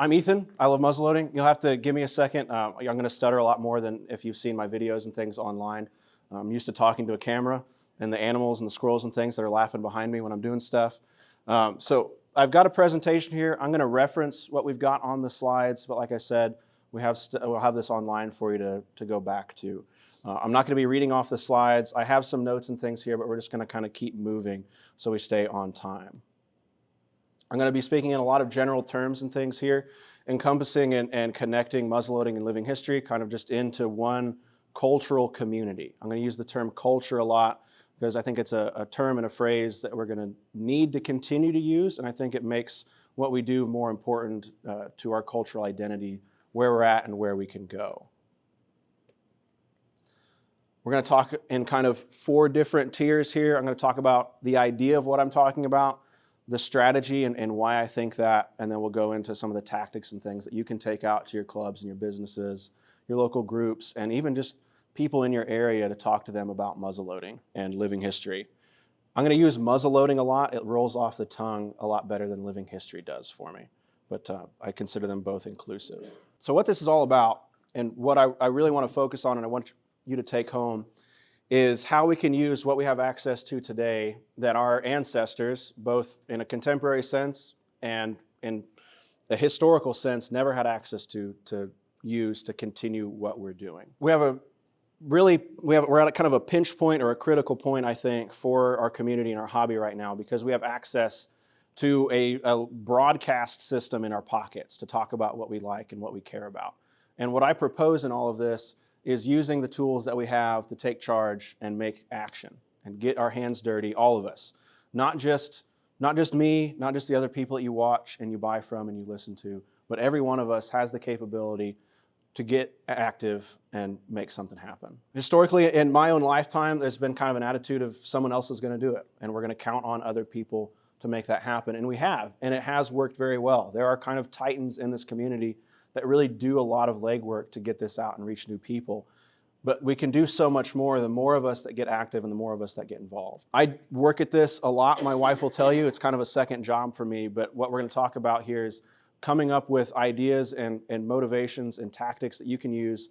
I'm Ethan. I love muzzleloading. You'll have to give me a second. I'm going to stutter a lot more than if you've seen my videos and things online. I'm used to talking to a camera and the animals and the squirrels and things that are laughing behind me when I'm doing stuff. So I've got a presentation here. I'm going to reference what we've got on the slides, but like I said, we'll have this online for you to go back to. I'm not going to be reading off the slides. I have some notes and things here, but we're just going to kind of keep moving so we stay on time. I'm going to be speaking in a lot of general terms and things here, encompassing and connecting muzzleloading and living history kind of just into one cultural community. I'm going to use the term culture a lot because I think it's a term and a phrase that we're going to need to continue to use, and I think it makes what we do more important to our cultural identity, where we're at and where we can go. We're going to talk in kind of 4 different tiers here. I'm going to talk about the idea of what I'm talking about, the strategy and why I think that, and then we'll go into some of the tactics and things that you can take out to your clubs and your businesses, your local groups, and even just people in your area to talk to them about muzzleloading and living history. I'm going to use muzzleloading a lot. It rolls off the tongue a lot better than living history does for me, but I consider them both inclusive. So what this is all about, and what I really want to focus on and I want you to take home, is how we can use what we have access to today that our ancestors, both in a contemporary sense and in a historical sense, never had access to use to continue what we're doing. We're at kind of a pinch point or a critical point, I think, for our community and our hobby right now, because we have access to a broadcast system in our pockets to talk about what we like and what we care about. And what I propose in all of this is using the tools that we have to take charge and make action and get our hands dirty, all of us. Not just me, not just the other people that you watch and you buy from and you listen to, but every one of us has the capability to get active and make something happen. Historically, in my own lifetime, there's been kind of an attitude of someone else is going to do it, and we're going to count on other people to make that happen, and we have, and it has worked very well. There are kind of titans in this community that really do a lot of legwork to get this out and reach new people. But we can do so much more the more of us that get active and the more of us that get involved. I work at this a lot. My wife will tell you it's kind of a second job for me, but what we're going to talk about here is coming up with ideas and motivations and tactics that you can use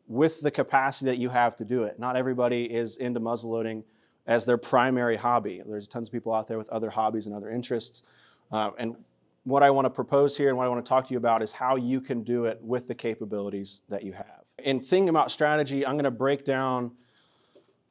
with the capacity that you have to do it. Not everybody is into muzzleloading as their primary hobby. There's tons of people out there with other hobbies and other interests. And what I want to propose here and what I want to talk to you about is how you can do it with the capabilities that you have. In thinking about strategy, I'm going to break down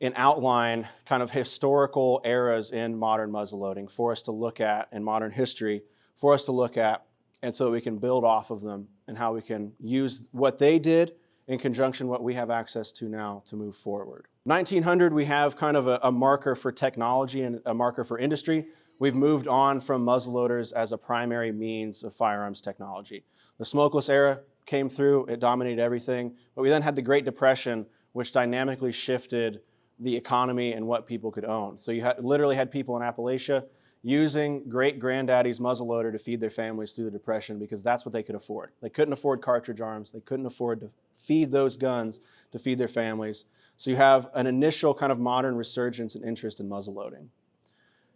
and outline kind of historical eras in modern muzzleloading for us to look at, in modern history, for us to look at, and so that we can build off of them and how we can use what they did in conjunction with what we have access to now to move forward. 1900, we have kind of a marker for technology and a marker for industry. We've moved on from muzzleloaders as a primary means of firearms technology. The smokeless era came through, it dominated everything, but we then had the Great Depression, which dynamically shifted the economy and what people could own. So you literally had people in Appalachia using great-granddaddy's muzzleloader to feed their families through the Depression because that's what they could afford. They couldn't afford cartridge arms. They couldn't afford to feed those guns to feed their families. So you have an initial kind of modern resurgence and interest in muzzleloading.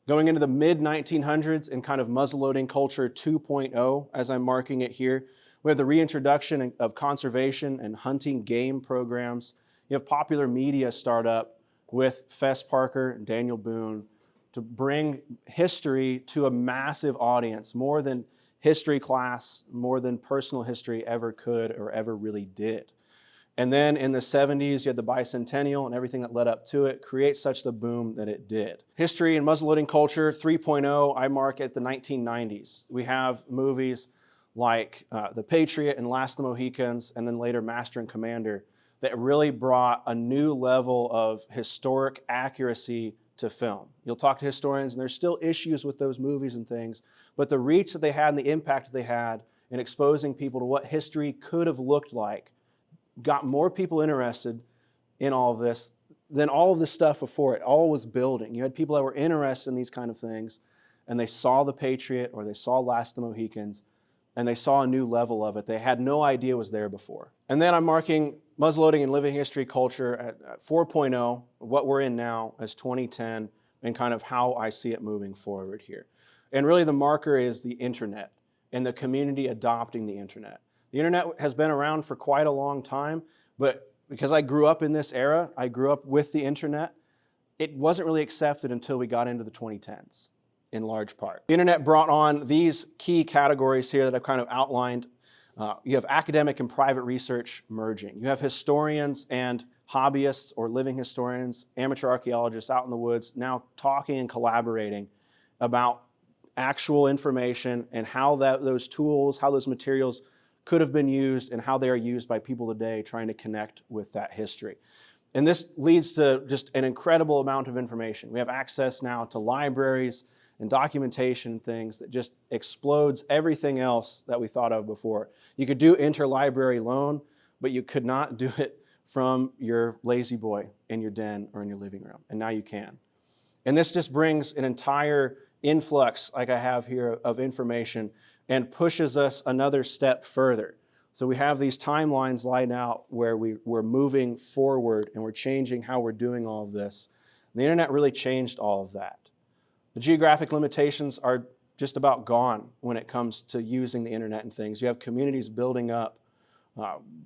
Going into the mid-1900s and kind of muzzleloading culture 2.0, as I'm marking it here, we have the reintroduction of conservation and hunting game programs. You have popular media start up with Fess Parker and Daniel Boone to bring history to a massive audience, more than history class, more than personal history ever could or ever really did. And then in the 70s, you had the bicentennial and everything that led up to it create such the boom that it did. History and muzzleloading culture 3.0, I mark at the 1990s. We have movies like The Patriot and Last of the Mohicans, and then later Master and Commander, that really brought a new level of historic accuracy to film. You'll talk to historians, and there's still issues with those movies and things, but the reach that they had and the impact that they had in exposing people to what history could have looked like got more people interested in all of this than all of the stuff before it. All was building. You had people that were interested in these kind of things, and they saw The Patriot or they saw Last of the Mohicans, and they saw a new level of it. They had no idea was there before. And then I'm marking muzzleloading and living history culture at 4.0, what we're in now as 2010, and kind of how I see it moving forward here. And really the marker is the internet and the community adopting the internet. The internet has been around for quite a long time, but because I grew up in this era, I grew up with the internet, it wasn't really accepted until we got into the 2010s, in large part. The internet brought on these key categories here that I've kind of outlined. You have academic and private research merging. You have historians and hobbyists or living historians, amateur archaeologists out in the woods now talking and collaborating about actual information and how those tools, how those materials could have been used and how they are used by people today trying to connect with that history. And this leads to just an incredible amount of information. We have access now to libraries and documentation things that just explodes everything else that we thought of before. You could do interlibrary loan, but you could not do it from your lazy boy in your den or in your living room, and now you can. And this just brings an entire influx, like I have here, of information and pushes us another step further. So we have these timelines lined out where we're moving forward and we're changing how we're doing all of this. The internet really changed all of that. The geographic limitations are just about gone when it comes to using the internet and things. You have communities building up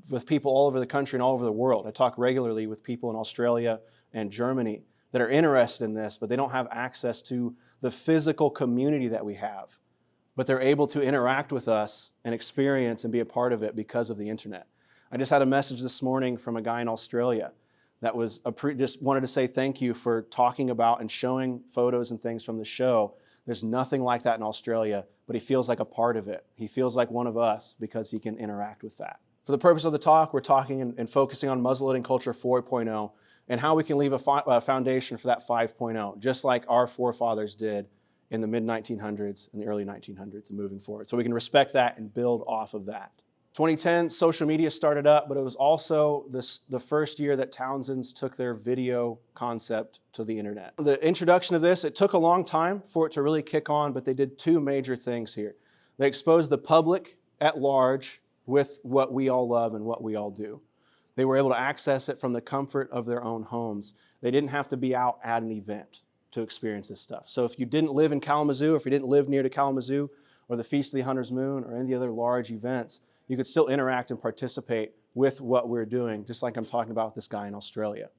with people all over the country and all over the world. I talk regularly with people in Australia and Germany that are interested in this, but they don't have access to the physical community that we have. But they're able to interact with us and experience and be a part of it because of the internet. I just had a message this morning from a guy in Australia that was just wanted to say thank you for talking about and showing photos and things from the show. There's nothing like that in Australia, but he feels like a part of it. He feels like one of us because he can interact with that. For the purpose of the talk, we're talking and focusing on muzzleloading culture 4.0 and how we can leave a foundation for that 5.0, just like our forefathers did in the mid-1900s and the early 1900s and moving forward. So we can respect that and build off of that. 2010, social media started up, but it was also the first year that Townsend's took their video concept to the internet. The introduction of this, it took a long time for it to really kick on, but they did two major things here. They exposed the public at large with what we all love and what we all do. They were able to access it from the comfort of their own homes. They didn't have to be out at an event to experience this stuff. So if you didn't live in Kalamazoo, if you didn't live near to Kalamazoo or the Feast of the Hunter's Moon or any of the other large events, you could still interact and participate with what we're doing, just like I'm talking about with this guy in Australia.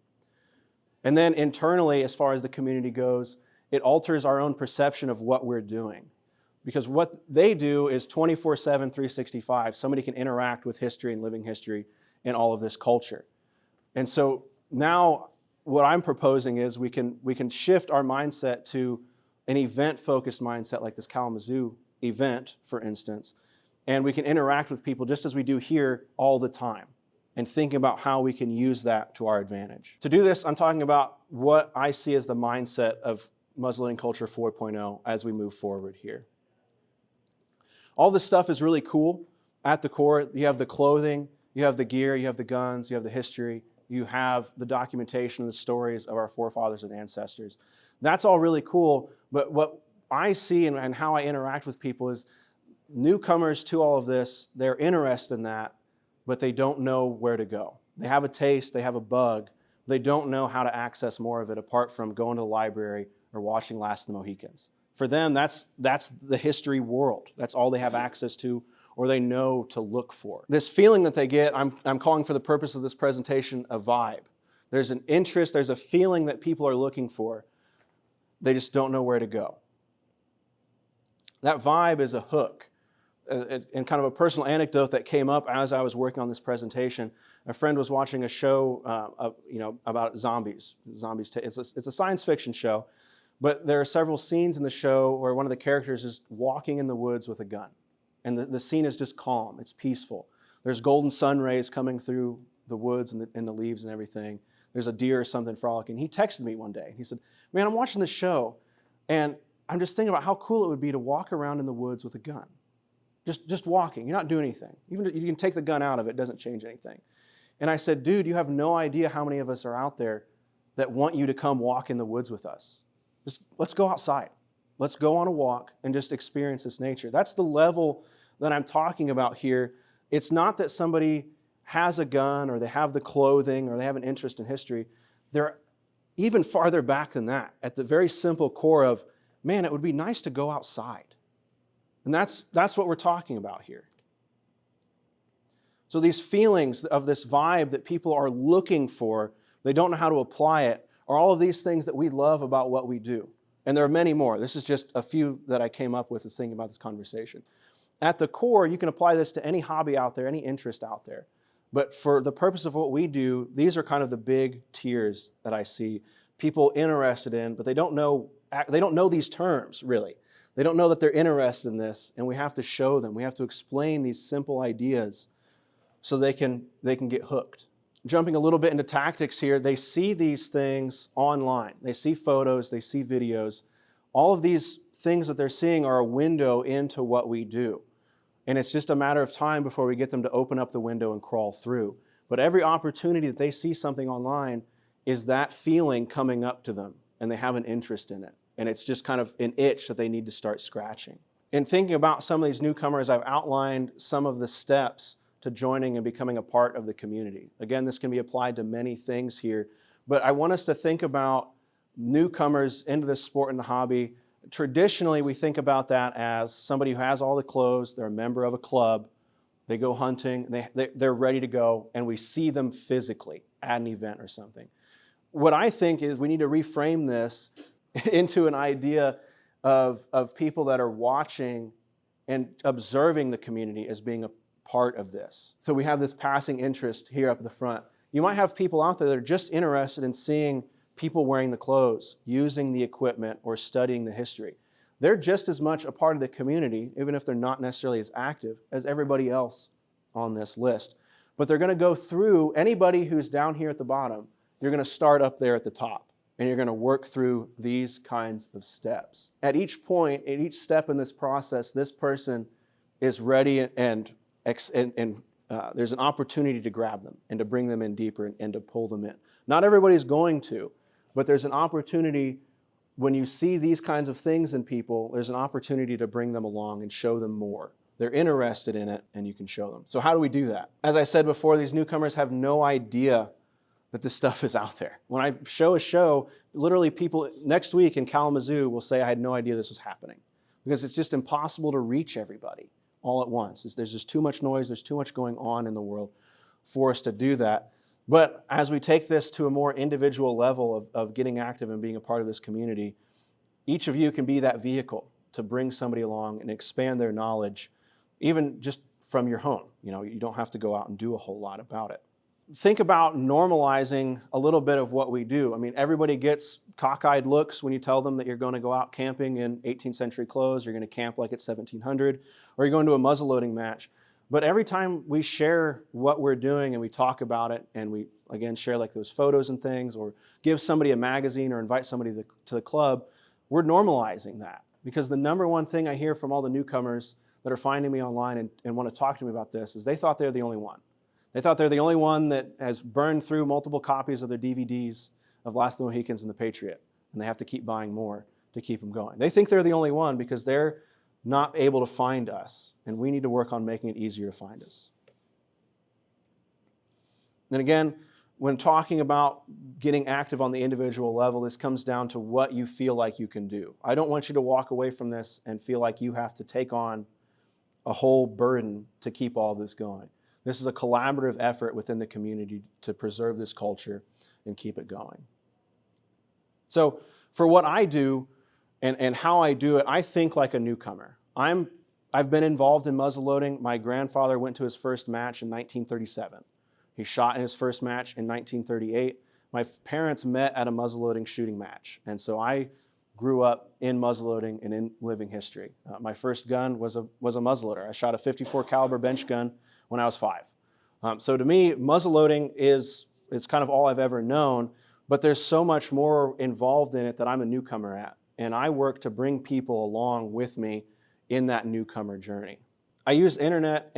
And then internally, as far as the community goes, it alters our own perception of what we're doing. Because what they do is 24/7, 365. Somebody can interact with history and living history in all of this culture. And so now what I'm proposing is we can shift our mindset to an event-focused mindset like this Kalamazoo event, for instance, and we can interact with people just as we do here all the time and think about how we can use that to our advantage. To do this, I'm talking about what I see as the mindset of muzzleloading culture 4.0 as we move forward here. All this stuff is really cool at the core. You have the clothing, you have the gear, you have the guns, you have the history, you have the documentation, the stories of our forefathers and ancestors. That's all really cool, but what I see and how I interact with people is newcomers to all of this, they're interested in that, but they don't know where to go. They have a taste, they have a bug, they don't know how to access more of it apart from going to the library or watching Last of the Mohicans. For them, that's the history world. That's all they have access to or they know to look for. This feeling that they get, I'm calling for the purpose of this presentation a vibe. There's an interest, there's a feeling that people are looking for. They just don't know where to go. That vibe is a hook. And kind of a personal anecdote that came up as I was working on this presentation. A friend was watching a show about zombies. It's a science fiction show, but there are several scenes in the show where one of the characters is walking in the woods with a gun. And the scene is just calm, it's peaceful. There's golden sun rays coming through the woods and the leaves and everything. There's a deer or something frolicking. He texted me one day. He said, "Man, I'm watching this show, and I'm just thinking about how cool it would be to walk around in the woods with a gun. Just walking, you're not doing anything. Even if you can take the gun out of it, it doesn't change anything." And I said, "Dude, you have no idea how many of us are out there that want you to come walk in the woods with us. Let's go outside. Let's go on a walk and just experience this nature." That's the level that I'm talking about here. It's not that somebody has a gun or they have the clothing or they have an interest in history. They're even farther back than that, at the very simple core of, man, it would be nice to go outside. And that's what we're talking about here. So these feelings of this vibe that people are looking for, they don't know how to apply it, are all of these things that we love about what we do. And there are many more. This is just a few that I came up with as thinking about this conversation. At the core, you can apply this to any hobby out there, any interest out there. But for the purpose of what we do, these are kind of the big tiers that I see people interested in, but they don't know these terms, really. They don't know that they're interested in this, and we have to show them. We have to explain these simple ideas so they can get hooked. Jumping a little bit into tactics here, they see these things online. They see photos, they see videos. All of these things that they're seeing are a window into what we do. And it's just a matter of time before we get them to open up the window and crawl through. But every opportunity that they see something online is that feeling coming up to them, and they have an interest in it. And it's just kind of an itch that they need to start scratching. In thinking about some of these newcomers, I've outlined some of the steps to joining and becoming a part of the community. Again, this can be applied to many things here, but I want us to think about newcomers into this sport and the hobby. Traditionally, we think about that as somebody who has all the clothes, they're a member of a club, they go hunting, they're ready to go, and we see them physically at an event or something. What I think is we need to reframe this into an idea of people that are watching and observing the community as being a part of this. So we have this passing interest here up at the front. You might have people out there that are just interested in seeing people wearing the clothes, using the equipment, or studying the history. They're just as much a part of the community, even if they're not necessarily as active, as everybody else on this list. But they're going to go through anybody who's down here at the bottom. You're going to start up there at the top, and you're going to work through these kinds of steps. At each point, at each step in this process, this person is ready and there's an opportunity to grab them and to bring them in deeper and to pull them in. Not everybody's going to, but there's an opportunity when you see these kinds of things in people, there's an opportunity to bring them along and show them more. They're interested in it, and you can show them. So how do we do that? As I said before, these newcomers have no idea that this stuff is out there. When I show a show, literally people next week in Kalamazoo will say, I had no idea this was happening, because it's just impossible to reach everybody all at once. There's just too much noise, there's too much going on in the world for us to do that. But as we take this to a more individual level of getting active and being a part of this community, each of you can be that vehicle to bring somebody along and expand their knowledge, even just from your home. You don't have to go out and do a whole lot about it. Think about normalizing a little bit of what we do. I mean, everybody gets cockeyed looks when you tell them that you're going to go out camping in 18th century clothes, you're going to camp like it's 1700, or you're going to a muzzleloading match. But every time we share what we're doing and we talk about it, and we, again, share like those photos and things, or give somebody a magazine or invite somebody to the club, we're normalizing that. Because the number one thing I hear from all the newcomers that are finding me online and want to talk to me about this is they thought they're the only one. They thought they're the only one that has burned through multiple copies of their DVDs of Last of the Mohicans and The Patriot, and they have to keep buying more to keep them going. They think they're the only one because they're not able to find us, and we need to work on making it easier to find us. And again, when talking about getting active on the individual level, this comes down to what you feel like you can do. I don't want you to walk away from this and feel like you have to take on a whole burden to keep all this going. This is a collaborative effort within the community to preserve this culture and keep it going. So for what I do and how I do it, I think like a newcomer. I've been involved in muzzleloading. My grandfather went to his first match in 1937. He shot in his first match in 1938. My parents met at a muzzleloading shooting match, and so I grew up in muzzleloading and in living history. My first gun was a muzzleloader. I shot a 54 caliber bench gun when I was 5. So to me, muzzleloading it's kind of all I've ever known, but there's so much more involved in it that I'm a newcomer at, and I work to bring people along with me in that newcomer journey. I use the internet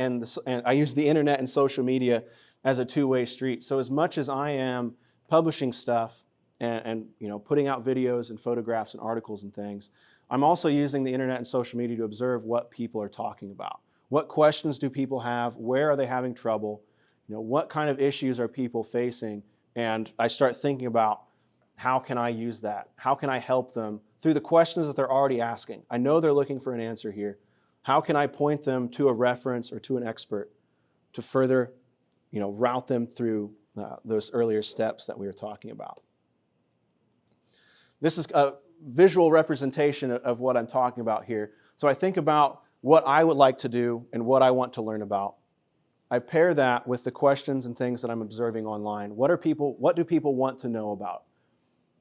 and social media as a two-way street. So as much as I am publishing stuff and putting out videos and photographs and articles and things, I'm also using the internet and social media to observe what people are talking about. What questions do people have? Where are they having trouble? What kind of issues are people facing? And I start thinking about, how can I use that? How can I help them through the questions that they're already asking? I know they're looking for an answer here. How can I point them to a reference or to an expert to further, route them through those earlier steps that we were talking about? This is a visual representation of what I'm talking about here. So I think about what I would like to do and what I want to learn about. I pair that with the questions and things that I'm observing online. What do people want to know about?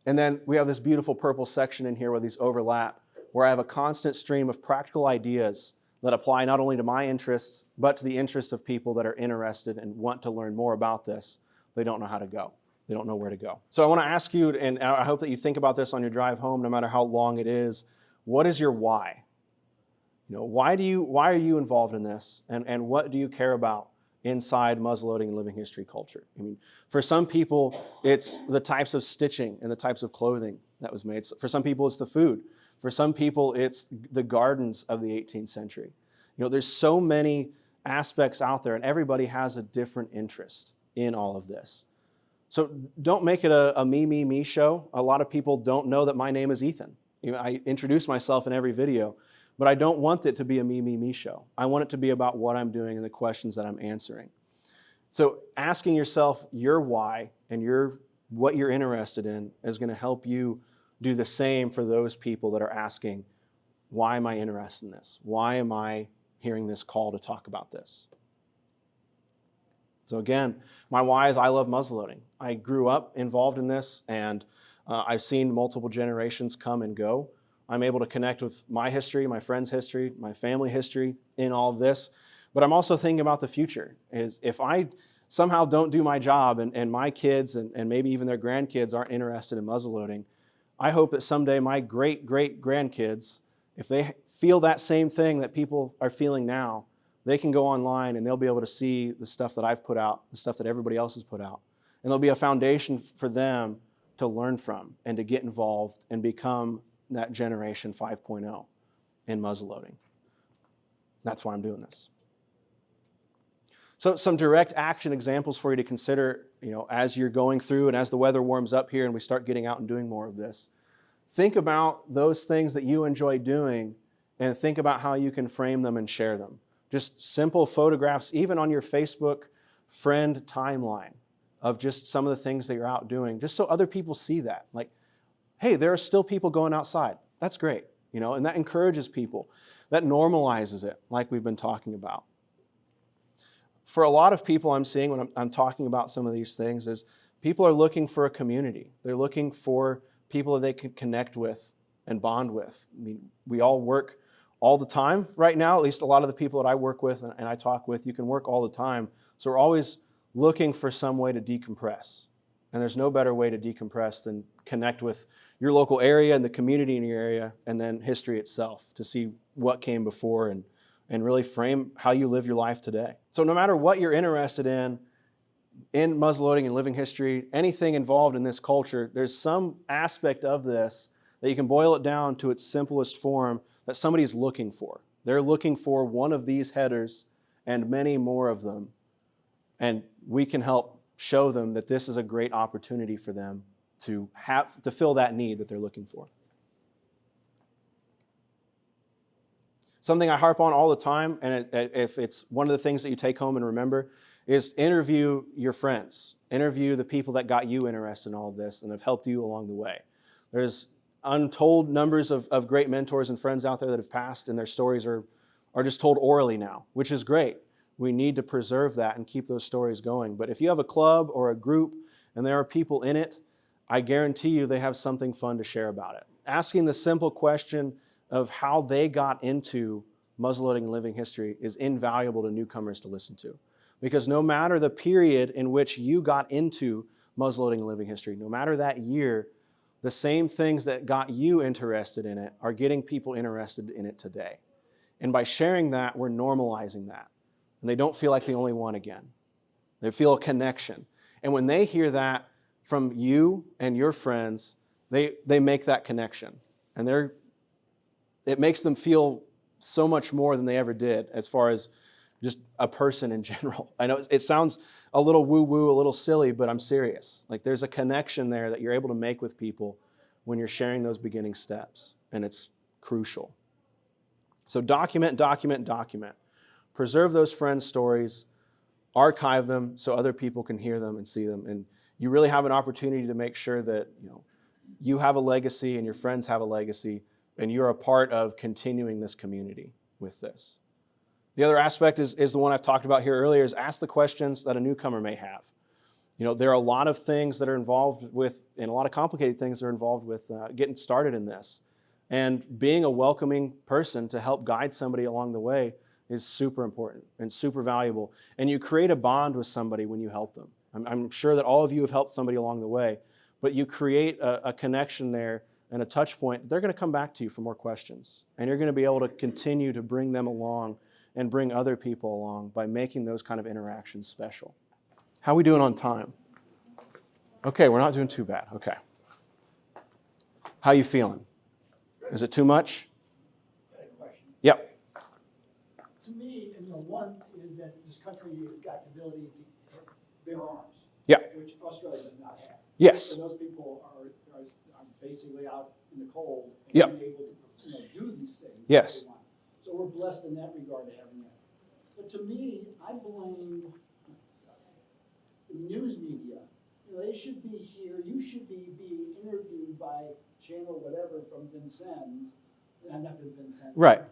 And then we have this beautiful purple section in here where these overlap, where I have a constant stream of practical ideas that apply not only to my interests, but to the interests of people that are interested and want to learn more about this. They don't know how to go. They don't know where to go. So I want to ask you, and I hope that you think about this on your drive home, no matter how long it is, what is your why? Why are you involved in this? And what do you care about inside muzzleloading and living history culture? I mean, for some people, it's the types of stitching and the types of clothing that was made. For some people, it's the food. For some people, it's the gardens of the 18th century. There's so many aspects out there, and everybody has a different interest in all of this. So don't make it a me show. A lot of people don't know that my name is Ethan. I introduce myself in every video, but I don't want it to be a me show. I want it to be about what I'm doing and the questions that I'm answering. So asking yourself your why and what you're interested in is going to help you do the same for those people that are asking, why am I interested in this? Why am I hearing this call to talk about this? So again, my why is I love muzzleloading. I grew up involved in this, and I've seen multiple generations come and go. I'm able to connect with my history, my friends' history, my family history in all of this. But I'm also thinking about the future. Is if I somehow don't do my job and my kids and maybe even their grandkids aren't interested in muzzleloading, I hope that someday my great-great-grandkids, if they feel that same thing that people are feeling now, they can go online and they'll be able to see the stuff that I've put out, the stuff that everybody else has put out. And there'll be a foundation for them to learn from and to get involved and become that generation 5.0 in muzzleloading. That's why I'm doing this. So some direct action examples for you to consider, as you're going through and as the weather warms up here and we start getting out and doing more of this. Think about those things that you enjoy doing and think about how you can frame them and share them. Just simple photographs, even on your Facebook friend timeline of just some of the things that you're out doing, just so other people see that. Like, hey, there are still people going outside. That's great, and that encourages people. That normalizes it, like we've been talking about. For a lot of people I'm seeing when I'm talking about some of these things is people are looking for a community. They're looking for people that they can connect with and bond with. I mean, we all work all the time right now, at least a lot of the people that I work with and I talk with, you can work all the time. So we're always looking for some way to decompress. And there's no better way to decompress than connect with your local area and the community in your area and then history itself to see what came before and really frame how you live your life today. So no matter what you're interested in muzzleloading and living history, anything involved in this culture, there's some aspect of this that you can boil it down to its simplest form that somebody's looking for. They're looking for one of these headers and many more of them. And we can help show them that this is a great opportunity for them to fill that need that they're looking for. Something I harp on all the time, and if it's one of the things that you take home and remember, is interview your friends. Interview the people that got you interested in all of this and have helped you along the way. There's untold numbers of great mentors and friends out there that have passed, and their stories are just told orally now, which is great. We need to preserve that and keep those stories going. But if you have a club or a group and there are people in it, I guarantee you they have something fun to share about it. Asking the simple question of how they got into muzzleloading and living history is invaluable to newcomers to listen to. Because no matter the period in which you got into muzzleloading and living history, no matter that year, the same things that got you interested in it are getting people interested in it today. And by sharing that, we're normalizing that. And they don't feel like the only one again. They feel a connection. And when they hear that from you and your friends, they make that connection. And it makes them feel so much more than they ever did as far as just a person in general. I know it sounds a little woo-woo, a little silly, but I'm serious. Like there's a connection there that you're able to make with people when you're sharing those beginning steps, and it's crucial. So document, document, document. Preserve those friends' stories, archive them so other people can hear them and see them. And you really have an opportunity to make sure that you have a legacy and your friends have a legacy, and you're a part of continuing this community with this. The other aspect is the one I've talked about here earlier, is ask the questions that a newcomer may have. There are a lot of things that are involved with, and a lot of complicated things that are involved with getting started in this. And being a welcoming person to help guide somebody along the way is super important and super valuable. And you create a bond with somebody when you help them. I'm sure that all of you have helped somebody along the way, but you create a connection there and a touch point. They're going to come back to you for more questions. And you're going to be able to continue to bring them along and bring other people along by making those kind of interactions special. How are we doing on time? Okay, we're not doing too bad. Okay. How are you feeling? Is it too much? I got a question. Yep. To me, one is that this country has got the ability to bear arms. Yeah. Which Australia does not have. Yes. So those people are basically out in the cold and Yep. being able to do these things. Yes. That they want. So we're blessed in that regard to having that. But to me, I blame the news media. They should be here. You should be being interviewed by channel whatever from Vincennes. Not Vincennes. Right.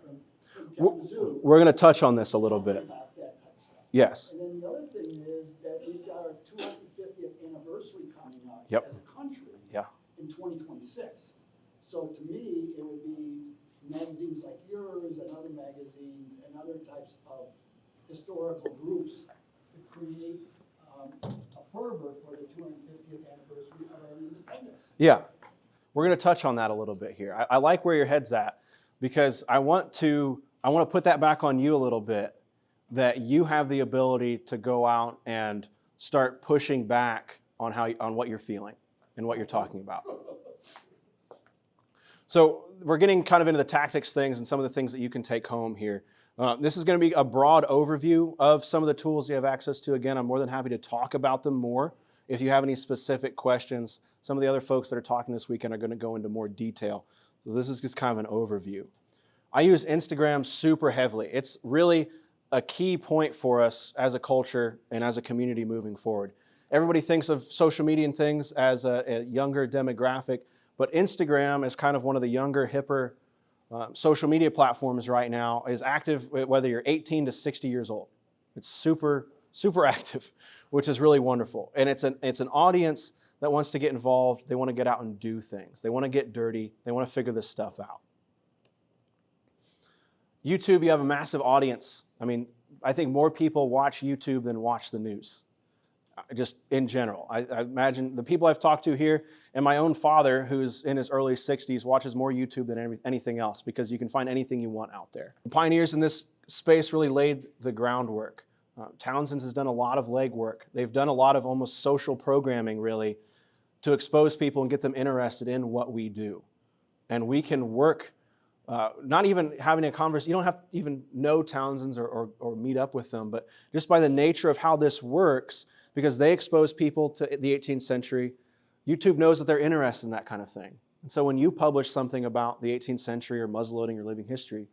From Kalamazoo. We're going to touch on this a little bit. About that type of stuff. Yes. And then the other thing is that we've got our 250th anniversary coming up Yep. as a country Yeah. in 2026. So to me, it would be magazines like yours and other magazines and other types of historical groups to create a fervor for the 250th anniversary of our independence. Yeah. We're going to touch on that a little bit here. I like where your head's at, because I want to put that back on you a little bit, that you have the ability to go out and start pushing back on what you're feeling and what you're talking about. So we're getting kind of into the tactics things and some of the things that you can take home here. This is going to be a broad overview of some of the tools you have access to. Again, I'm more than happy to talk about them more. If you have any specific questions, some of the other folks that are talking this weekend are going to go into more detail. So this is just kind of an overview. I use Instagram super heavily. It's really a key point for us as a culture and as a community moving forward. Everybody thinks of social media and things as a younger demographic, but Instagram is kind of one of the younger, hipper social media platforms right now, is active whether you're 18 to 60 years old. It's super, super active, which is really wonderful. And it's an audience that wants to get involved. They want to get out and do things. They want to get dirty. They want to figure this stuff out. YouTube, you have a massive audience. I mean, I think more people watch YouTube than watch the news, just in general. I imagine the people I've talked to here, and my own father, who's in his early 60s, watches more YouTube than anything else, because you can find anything you want out there. The pioneers in this space really laid the groundwork. Townsend's has done a lot of legwork. They've done a lot of almost social programming, really, to expose people and get them interested in what we do. And we can work, not even having a conversation. You don't have to even know Townsend's or meet up with them, but just by the nature of how this works, because they expose people to the 18th century, YouTube knows that they're interested in that kind of thing. And so when you publish something about the 18th century or muzzleloading or living history,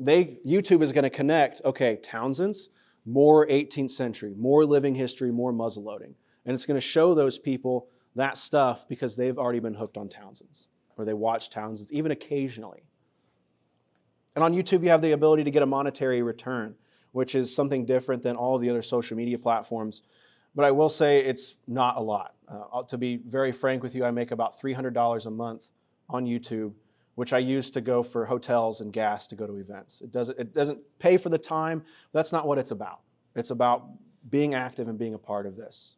YouTube is going to connect, okay, Townsend's, more 18th century, more living history, more muzzleloading. And it's going to show those people that stuff because they've already been hooked on Townsend's, or they watch Townsend's, even occasionally. And on YouTube, you have the ability to get a monetary return, which is something different than all the other social media platforms. But I will say it's not a lot. To be very frank with you, I make about $300 a month on YouTube, which I use to go for hotels and gas to go to events. It doesn't pay for the time. But that's not what it's about. It's about being active and being a part of this.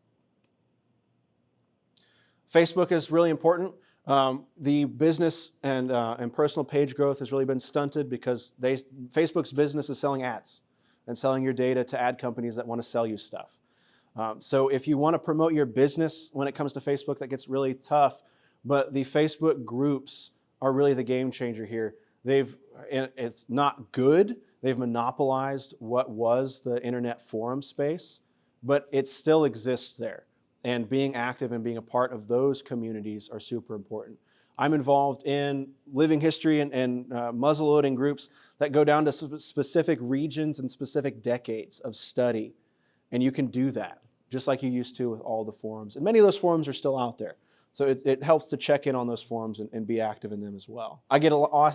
Facebook is really important. The business and personal page growth has really been stunted because Facebook's business is selling ads and selling your data to ad companies that want to sell you stuff. So if you want to promote your business when it comes to Facebook, that gets really tough. But the Facebook groups are really the game changer here. It's not good. They've monopolized what was the internet forum space, but it still exists there. And being active and being a part of those communities are super important. I'm involved in living history and muzzleloading groups that go down to specific regions and specific decades of study. And you can do that, just like you used to with all the forums. And many of those forums are still out there. So it helps to check in on those forums and be active in them as well. I get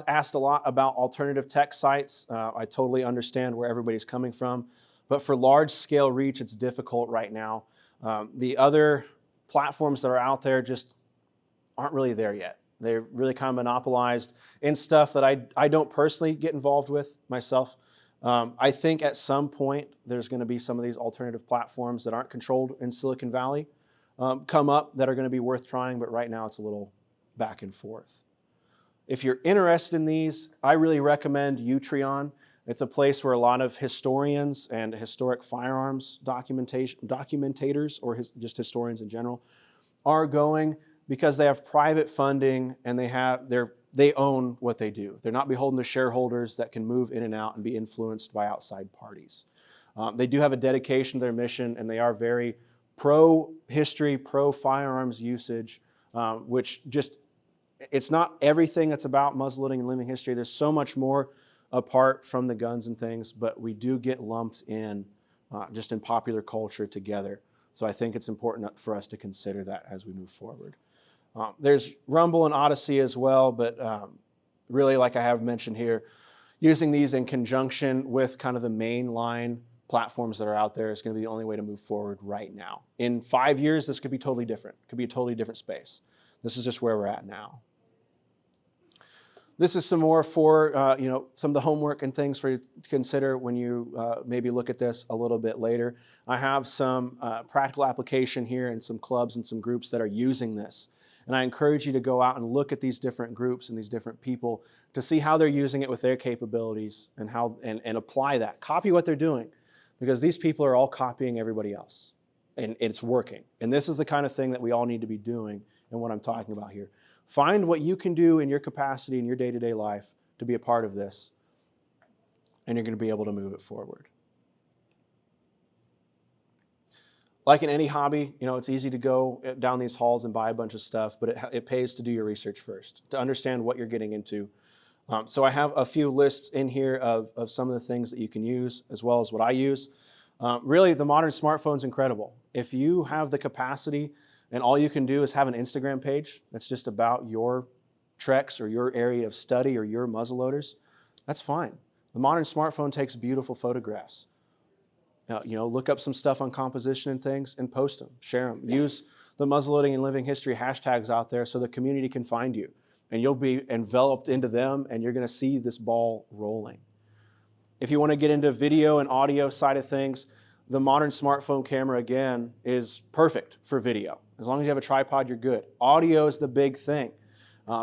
asked a lot about alternative tech sites. I totally understand where everybody's coming from. But for large-scale reach, it's difficult right now. The other platforms that are out there just aren't really there yet. They're really kind of monopolized in stuff that I don't personally get involved with myself. I think at some point there's going to be some of these alternative platforms that aren't controlled in Silicon Valley come up that are going to be worth trying, but right now it's a little back and forth. If you're interested in these, I really recommend Utreon. It's a place where a lot of historians and historic firearms documentators, or just historians in general, are going, because they have private funding and they own what they do. They're not beholden to shareholders that can move in and out and be influenced by outside parties. They do have a dedication to their mission, and they are very pro-history, pro-firearms usage, which just, it's not everything that's about muzzleloading and living history. There's so much more apart from the guns and things, but we do get lumped in just in popular culture together. So I think it's important for us to consider that as we move forward. There's Rumble and Odyssey as well, but really, like I have mentioned here, using these in conjunction with kind of the mainline platforms that are out there is going to be the only way to move forward right now. In 5 years, this could be totally different. It could be a totally different space. This is just where we're at now. This is some more for some of the homework and things for you to consider when you maybe look at this a little bit later. I have some practical application here and some clubs and some groups that are using this. And I encourage you to go out and look at these different groups and these different people to see how they're using it with their capabilities and apply that. Copy what they're doing, because these people are all copying everybody else. And it's working. And this is the kind of thing that we all need to be doing and what I'm talking about here. Find what you can do in your capacity in your day-to-day life to be a part of this, and you're going to be able to move it forward. Like in any hobby, it's easy to go down these halls and buy a bunch of stuff, but it pays to do your research first, to understand what you're getting into. So I have a few lists in here of some of the things that you can use, as well as what I use. Really, the modern smartphone is incredible. If you have the capacity and all you can do is have an Instagram page that's just about your treks or your area of study or your muzzleloaders, that's fine. The modern smartphone takes beautiful photographs. Look up some stuff on composition and things and post them, share them. Use the muzzleloading and living history hashtags out there so the community can find you. And you'll be enveloped into them, and you're going to see this ball rolling. If you want to get into video and audio side of things, the modern smartphone camera, again, is perfect for video. As long as you have a tripod, you're good. Audio is the big thing.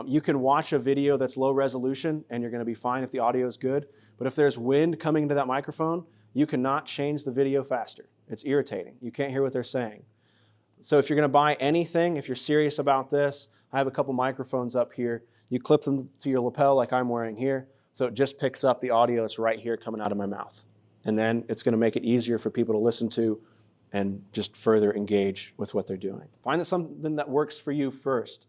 You can watch a video that's low resolution, and you're going to be fine if the audio is good. But if there's wind coming into that microphone, you cannot change the video faster. It's irritating. You can't hear what they're saying. So if you're going to buy anything, if you're serious about this, I have a couple microphones up here. You clip them to your lapel like I'm wearing here, so it just picks up the audio that's right here coming out of my mouth. And then it's going to make it easier for people to listen to and just further engage with what they're doing. Find something that works for you first.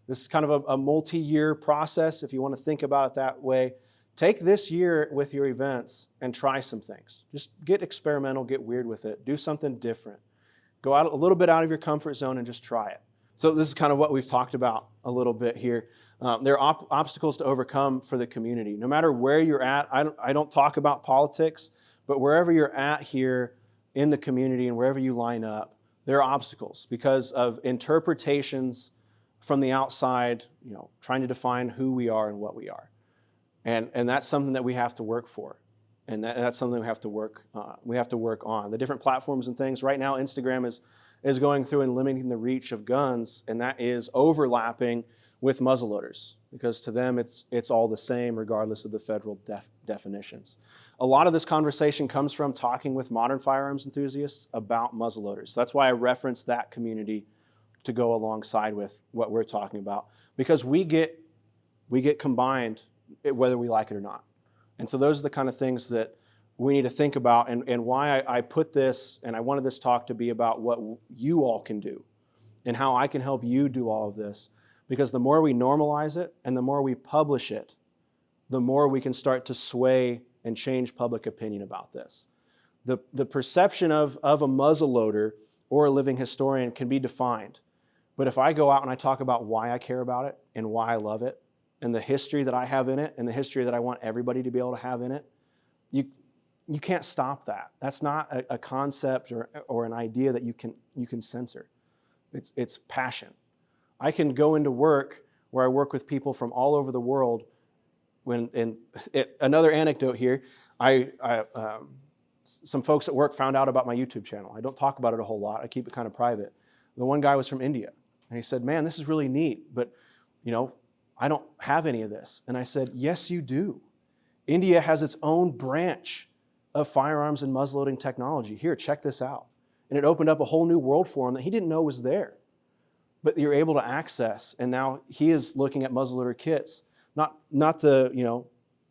This is kind of a multi-year process, if you want to think about it that way. Take this year with your events and try some things. Just get experimental, get weird with it. Do something different. Go out a little bit out of your comfort zone and just try it. So this is kind of what we've talked about a little bit here. There are obstacles to overcome for the community. No matter where you're at, I don't talk about politics, but wherever you're at here in the community and wherever you line up, there are obstacles because of interpretations from the outside, trying to define who we are and what we are. And that's something that we have to work for. And that's something we have to work on. The different platforms and things. Right now, Instagram is going through and limiting the reach of guns, and that is overlapping with muzzleloaders, because to them it's all the same regardless of the federal definitions. A lot of this conversation comes from talking with modern firearms enthusiasts about muzzleloaders. So that's why I reference that community to go alongside with what we're talking about, because we get combined whether we like it or not. And so those are the kind of things that we need to think about, and why I put this, and I wanted this talk to be about what you all can do and how I can help you do all of this. Because the more we normalize it and the more we publish it, the more we can start to sway and change public opinion about this. The perception of a muzzleloader or a living historian can be defined. But if I go out and I talk about why I care about it and why I love it and the history that I have in it and the history that I want everybody to be able to have in it, you can't stop that. That's not a concept or an idea that you can censor. It's passion. I can go into work where I work with people from all over the world. Another anecdote here, some folks at work found out about my YouTube channel. I don't talk about it a whole lot. I keep it kind of private. The one guy was from India, and he said, "Man, this is really neat, but I don't have any of this." And I said, "Yes, you do. India has its own branch of firearms and muzzleloading technology. Here, check this out." And it opened up a whole new world for him that he didn't know was there. But you're able to access, and now he is looking at muzzleloader kits, not the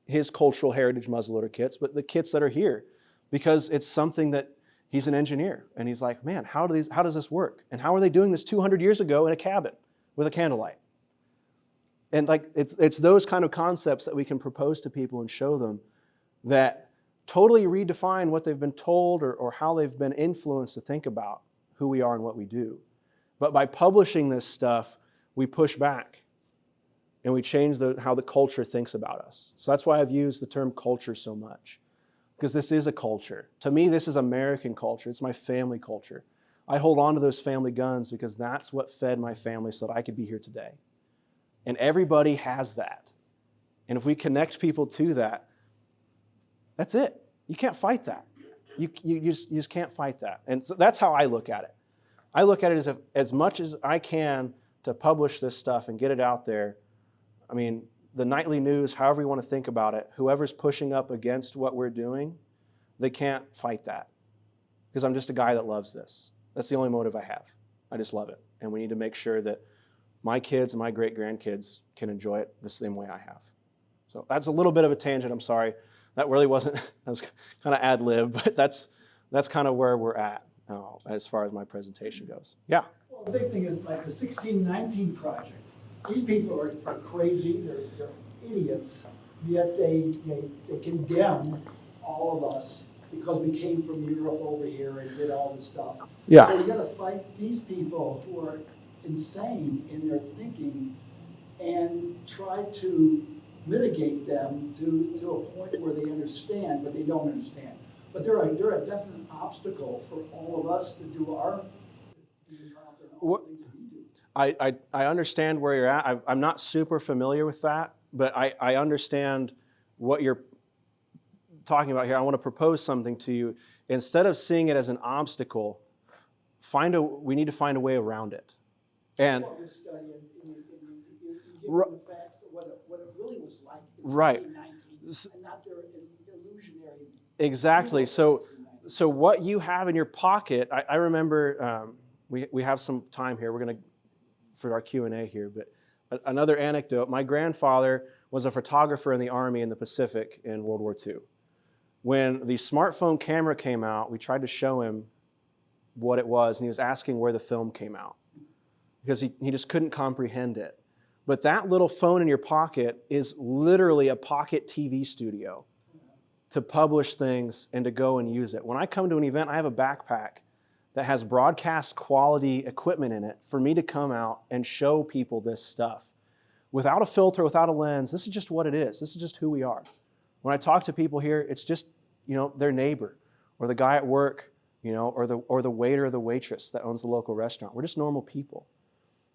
his cultural heritage muzzleloader kits, but the kits that are here, because it's something that he's an engineer, and he's like, "Man, how does this work? And how are they doing this 200 years ago in a cabin with a candlelight?" And it's those kind of concepts that we can propose to people and show them that totally redefine what they've been told or how they've been influenced to think about who we are and what we do. But by publishing this stuff, we push back and we change how the culture thinks about us. So that's why I've used the term culture so much, because this is a culture. To me, this is American culture. It's my family culture. I hold on to those family guns because that's what fed my family so that I could be here today. And everybody has that. And if we connect people to that, that's it. You can't fight that. You just can't fight that. And so that's how I look at it. I look at it as much as I can to publish this stuff and get it out there. I mean, the nightly news, however you want to think about it, whoever's pushing up against what we're doing, they can't fight that. Because I'm just a guy that loves this. That's the only motive I have. I just love it. And we need to make sure that my kids and my great-grandkids can enjoy it the same way I have. So that's a little bit of a tangent, I'm sorry. That really wasn't, that was kind of ad-lib, but that's kind of where we're at as far as my presentation goes. Yeah? Well, the big thing is like the 1619 project. These people are crazy, they're idiots, yet they condemn all of us because we came from Europe over here and did all this stuff. Yeah. So we got to fight these people who are insane in their thinking and try to mitigate them to a point where they understand, but they don't understand. But they're a definite obstacle for all of us to do all the things we do. I understand where you're at. I'm not super familiar with that, but I understand what you're talking about here. I want to propose something to you. Instead of seeing it as an obstacle, we need to find a way around it. And you give them the facts of what it really was like in right. 1619, and not their illusionary. Exactly. So what you have in your pocket, I remember we have some time here. We're going to for our Q&A here, but another anecdote. My grandfather was a photographer in the Army in the Pacific in World War II. When the smartphone camera came out, we tried to show him what it was, and he was asking where the film came out because he just couldn't comprehend it. But that little phone in your pocket is literally a pocket TV studio to publish things and to go and use it. When I come to an event, I have a backpack that has broadcast quality equipment in it for me to come out and show people this stuff. Without a filter, without a lens, this is just what it is. This is just who we are. When I talk to people here, it's just, their neighbor or the guy at work, or the waiter or the waitress that owns the local restaurant. We're just normal people.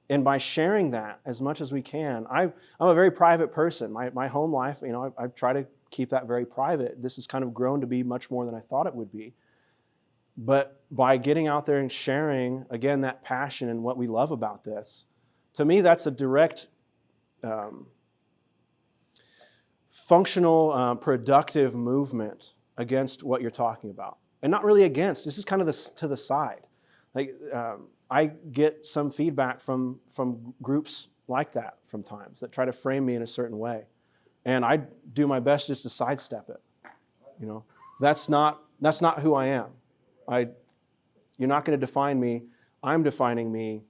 And by sharing that as much as we can, I'm a very private person. My home life, I try to keep that very private. This has kind of grown to be much more than I thought it would be. But by getting out there and sharing, again, that passion and what we love about this, to me, that's a direct, functional, productive movement against what you're talking about. And not really against, this is kind of to the side. I get some feedback from groups like that from times that try to frame me in a certain way. And I do my best just to sidestep it. That's not who I am. You're not going to define me. I'm defining me,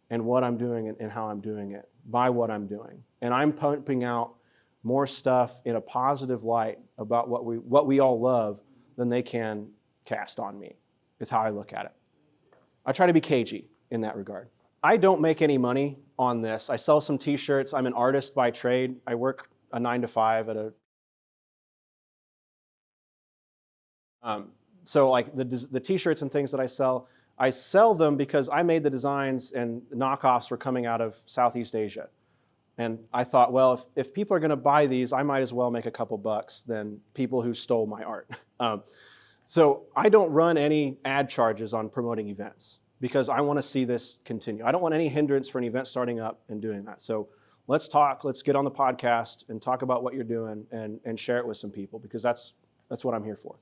and what I'm doing and how I'm doing it by what I'm doing. And I'm pumping out more stuff in a positive light about what we all love than they can cast on me, is how I look at it. I try to be cagey in that regard. I don't make any money on this. I sell some t-shirts. I'm an artist by trade. I work a 9 to 5 at a... So like the t-shirts and things that I sell them because I made the designs and knockoffs were coming out of Southeast Asia. And I thought, well, if people are going to buy these, I might as well make a couple bucks than people who stole my art. So I don't run any ad charges on promoting events because I want to see this continue. I don't want any hindrance for an event starting up and doing that. So let's talk, let's get on the podcast and talk about what you're doing and share it with some people because that's what I'm here for.